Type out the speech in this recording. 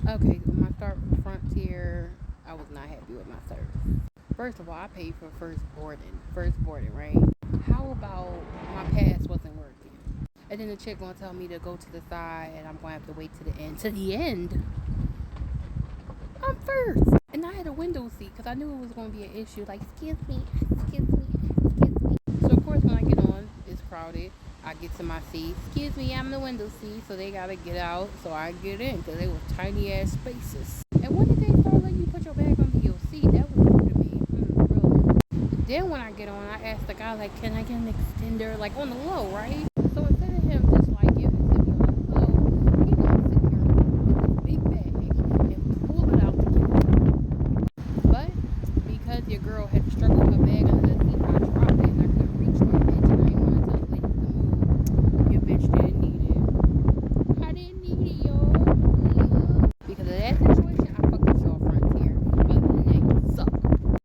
Okay, when I start with Frontier, I was not happy with my service. First of all, I paid for first boarding, right? How about my pass wasn't working? And then the chick gonna tell me to go to the side, and I'm gonna have to wait to the end. To the end, I'm first, and I had a window seat because I knew it was gonna be an issue. Like, excuse me, excuse me. So of course, when I get on, it's crowded. I get to my seat. Excuse me, I'm in the window seat, so they gotta get out, so I get in because they were tiny ass spaces. And when did they start letting you put your bag under your seat? That was new to me. Really. Then when I get on, I asked the guy like, "Can I get an extender?" Like on the low, right?